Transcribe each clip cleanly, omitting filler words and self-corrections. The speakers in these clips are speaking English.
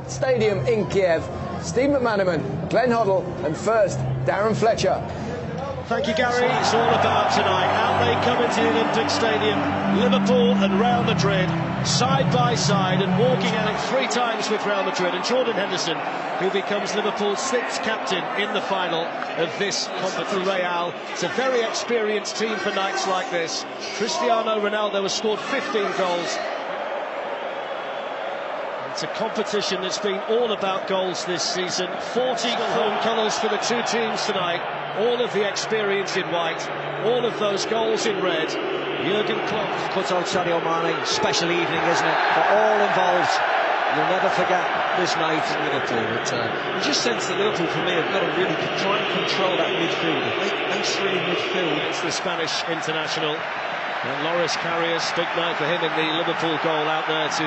Stadium in Kiev. Steve McManaman, Glenn Hoddle, and first, Darren Fletcher. Thank you, Gary. It's all about tonight. Out they come into the Olympic Stadium. Liverpool and Real Madrid, side by side, and walking at it 3 times with Real Madrid. And Jordan Henderson, who becomes Liverpool's 6th captain in the final of this competition. Real, it's a very experienced team for nights like this. Cristiano Ronaldo has scored 15 goals. It's a competition that's been all about goals this season. 40 home colours for the 2 teams tonight. All of the experience in white, all of those goals in red. Jurgen Klopp cut out Sadio Mane. Special evening, isn't it? For all involved. You'll never forget this night in Liverpool. But you just sense that Liverpool, for me, have got to really try and control that midfield. They 3 midfield. It's the Spanish international. And Loris Karius, big night for him in the Liverpool goal out there to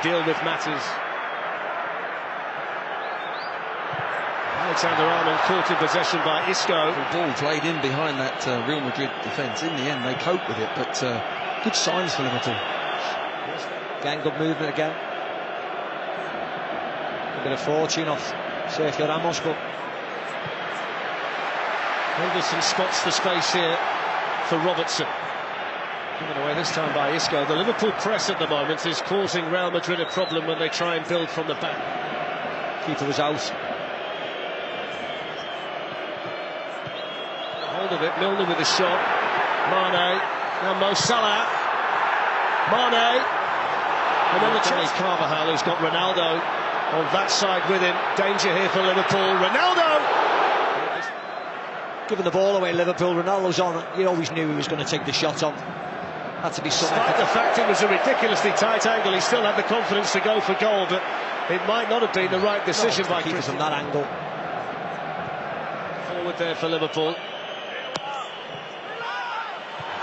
deal with matters. Alexander-Arnold caught in possession by Isco. The ball played in behind that Real Madrid defence. In the end, they coped with it, but good signs for Liverpool. Again, good movement again. A bit of fortune off Sergio Ramos, but Henderson spots the space here for Robertson. Given away this time by Isco. The Liverpool press at the moment is causing Real Madrid a problem when they try and build from the back. Keeper was out. Hold of it, Milner with a shot. Mane, now Mo Salah. Mane, and then the chance. Carvajal, who's got Ronaldo on that side with him. Danger here for Liverpool. Ronaldo! Giving the ball away, Liverpool. Ronaldo's on. You always knew he was going to take the shot on. Had to be something. Despite the fact it was a ridiculously tight angle, he still had the confidence to go for goal, but it might not have been the right decision by keeper from that angle. Forward there for Liverpool.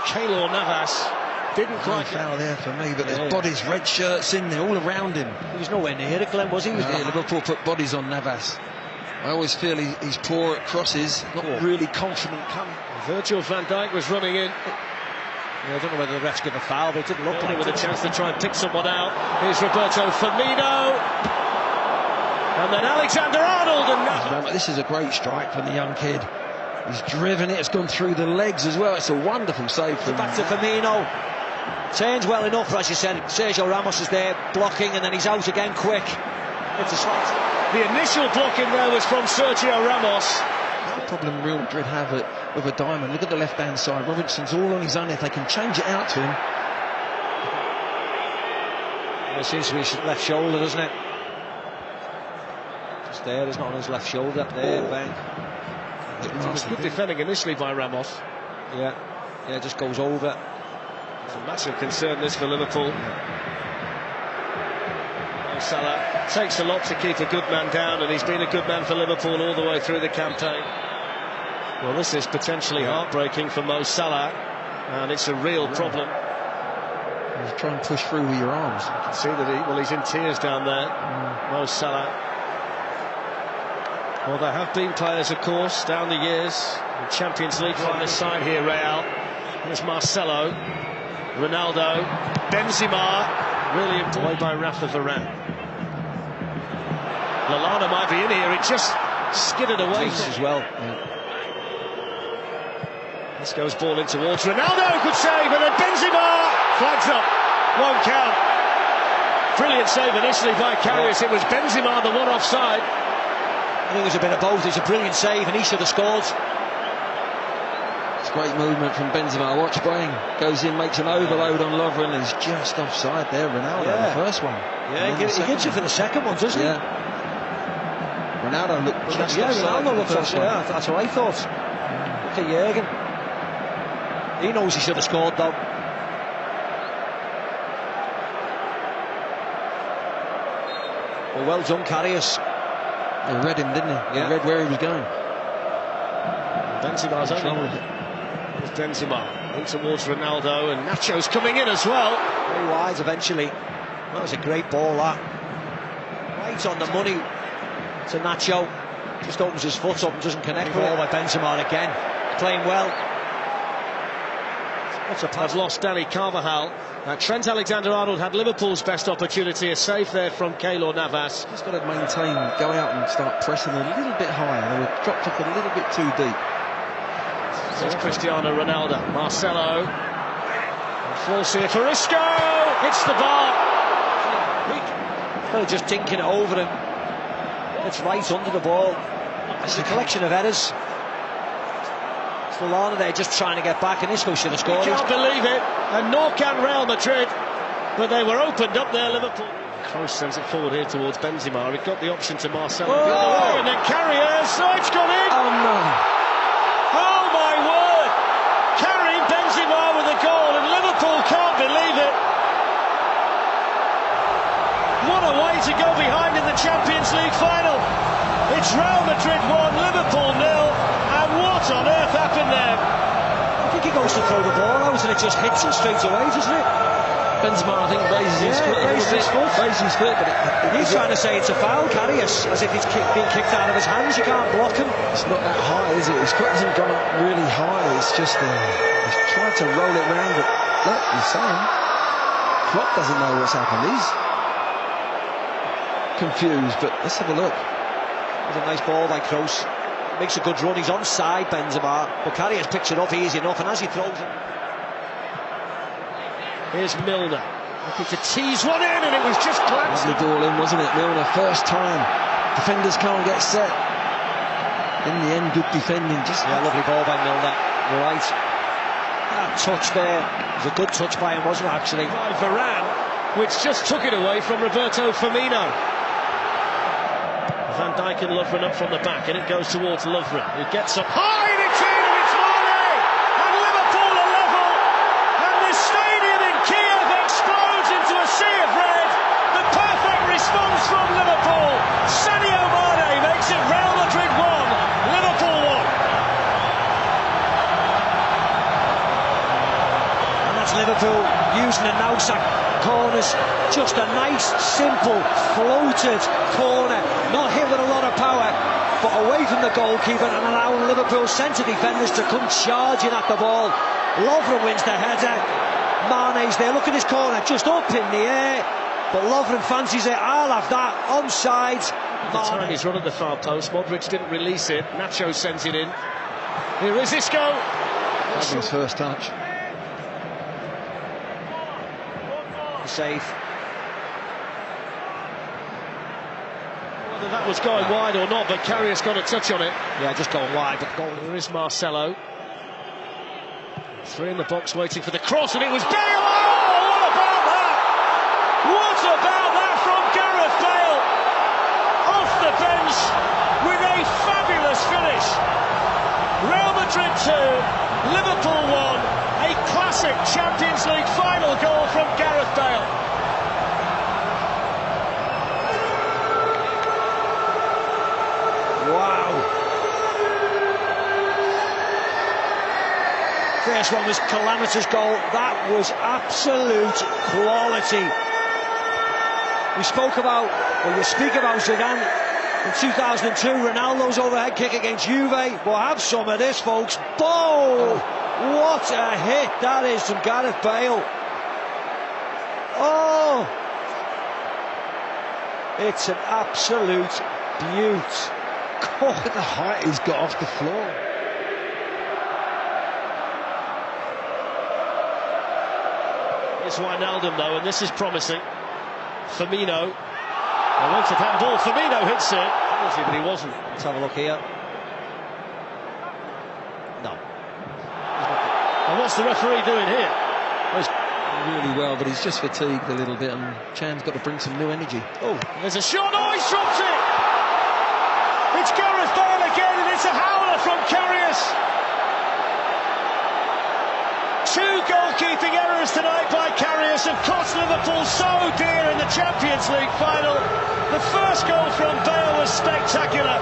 Keylor Navas didn't quite foul there for me, but there's bodies, red shirts in there all around him. He was nowhere near it, Glenn, was he? Liverpool put bodies on Navas. I always feel he's poor at crosses, not really confident coming. Virgil van Dijk was running in. I don't know whether the refs give a foul, but it didn't look like with a chance to try and pick someone out. Here's Roberto Firmino. And then Alexander-Arnold. And this is a great strike from the young kid. He's driven it, it's gone through the legs as well. It's a wonderful save from back to Firmino. Turns well enough, as you said. Sergio Ramos is there blocking, and then he's out again quick. It's a shot. The initial blocking there was from Sergio Ramos. That's the problem Real Madrid have with a diamond. Look at the left-hand side. Robertson's all on his own. If they can change it out to him. It seems to be his left shoulder, doesn't it? Just there, it's not on his left shoulder. There, bang. It was good defending initially by Ramos. Yeah, it just goes over. It's a massive concern this for Liverpool. Salah takes a lot to keep a good man down, and he's been a good man for Liverpool all the way through the campaign. Well, this is potentially heartbreaking for Mo Salah, and it's a real problem. You try and push through with your arms. You can see that he's in tears down there. Mo Salah. Well, there have been players, of course, down the years. The Champions League from this side here, Real. There's Marcelo, Ronaldo, Benzema, really employed by Rafa Varane. Lallana might be in here, it just skidded away as well. This goes ball in towards Ronaldo, good save, and then Benzema flags up, won't count. Brilliant save initially by Karius, it was Benzema the one offside. I think there's a bit of both. It's a brilliant save, and he should have scored. It's great movement from Benzema. Watch Brain goes in, makes an overload on Lovren, and he's just offside there. Ronaldo, the first one. Yeah, he gets you for the second one, doesn't he? Ronaldo looked just offside. Ronaldo looked offside. Yeah, that's what I thought. Look at Jurgen. He knows he should have scored, though. Well done, Karius. He read him, didn't he? He read where he was going. Benzema's only. There's Benzema in towards Ronaldo, and Nacho's coming in as well. Very wide eventually. That was a great ball, that. Right on the money to Nacho. Just opens his foot up and doesn't connect. Ball by Benzema again. Playing well. What's a pass? Has lost Danny Carvajal. Trent Alexander-Arnold had Liverpool's best opportunity, a save there from Keylor Navas. Just got to maintain, go out and start pressing a little bit higher. They were dropped off a little bit too deep. There's Cristiano Ronaldo, Marcelo. Falls here for Isco. Hits the bar. They're just dinking it over him. It's right under the ball. It's a collection of errors. Lallana there just trying to get back, and Isco should have scored. You can't believe it, and nor can Real Madrid, but they were opened up there, Liverpool. Kroos sends it forward here towards Benzema. He got the option to Marcelo, and then Carriers. Oh, it's gone in. Oh no! Oh my word! Karim Benzema with a goal, and Liverpool can't believe it. What a way to go behind in the Champions League final. It's Real Madrid 1, Liverpool 0, and what on earth happened there? I think he goes to throw the ball out and it just hits him straight away, doesn't it? Benzema, I think, raises his foot. Raises his foot, but he's trying to say it's a foul, Carrius, as if he's being kicked out of his hands. You can't block him. It's not that high, is it? His foot hasn't gone up really high. It's just he's tried to roll it round, but look, he's saying Klopp doesn't know what's happened. He's confused, but let's have a look. It's a nice ball by Kroos. Makes a good run. He's onside, Benzema, but Carrius picks it up easy enough, and as he throws it, here's Milner looking to tease one in, and it was just glanced. Lovely ball in, wasn't it, Milner? First time. Defenders can't get set. In the end, good defending. Just lovely ball by Milner. You're right. That touch there was a good touch by him, wasn't it? Actually, by Varane, which just took it away from Roberto Firmino. Van Dijk and Lovren up from the back, and it goes towards Lovren, who gets up high, and it's in, and it's Mane! And Liverpool are level, and the stadium in Kiev explodes into a sea of red. The perfect response from Liverpool. Sadio Mane makes it Real Madrid 1, Liverpool 1. And that's Liverpool using the now-sack corners. Just a nice, simple, floated corner. Not hit with a lot of power, but away from the goalkeeper and allowing Liverpool centre defenders to come charging at the ball. Lovren wins the header. Mane's there. Look at his corner, just up in the air. But Lovren fancies it. I'll have that. Onside. The time he's run at the far post. Modric didn't release it. Nacho sends it in. Here is Isco. That's his first touch. Save. Whether that was going wide or not, but Carrius got a touch on it. Yeah, just going wide, but goal. There is Marcelo. Three in the box waiting for the cross, and it was Bale! Oh, what about that? What about that from Gareth Bale? Off the bench with a fabulous finish. Real Madrid 2, Liverpool 1. A classic Champions League final goal from Gareth Bale. Wow. First one was calamitous goal. That was absolute quality. We spoke about, or you speak about Zidane in 2002, Ronaldo's overhead kick against Juve. We'll have some of this, folks. Boom! What a hit that is from Gareth Bale. Oh! It's an absolute beaut. Look at the height he's got off the floor. It's Wijnaldum though, and this is promising. Firmino. A wanted handball. Firmino hits it. But he wasn't. Let's have a look here. No. And what's the referee doing here? Well, he's really well, but he's just fatigued a little bit, and Chan's got to bring some new energy. Oh, there's a shot. Oh, he's dropped it! It's Gareth Bale again, and it's a howler from Carrius. Two goalkeeping errors tonight by Carrius have cost Liverpool so dear in the Champions League final. The first goal from Bale was spectacular.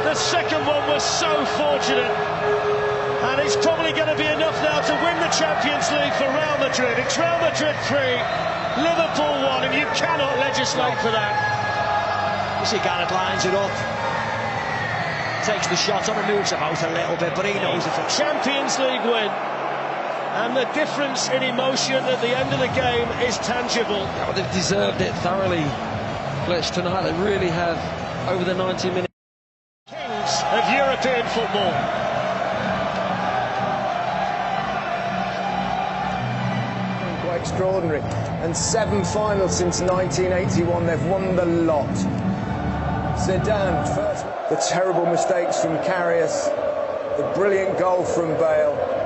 The second one was so fortunate. And it's probably going to be enough now to win the Champions League for Real Madrid. It's Real Madrid 3, Liverpool 1, and you cannot legislate for that. You see Gareth lines it up. Takes the shot on and moves about a little bit, but he knows it's a Champions League win. And the difference in emotion at the end of the game is tangible. Oh, they've deserved it thoroughly, Fletch, tonight. They really have, over the 90 minutes. Kings of European football. Quite extraordinary. And 7 finals since 1981. They've won the lot. Zidane first. The terrible mistakes from Karius. The brilliant goal from Bale.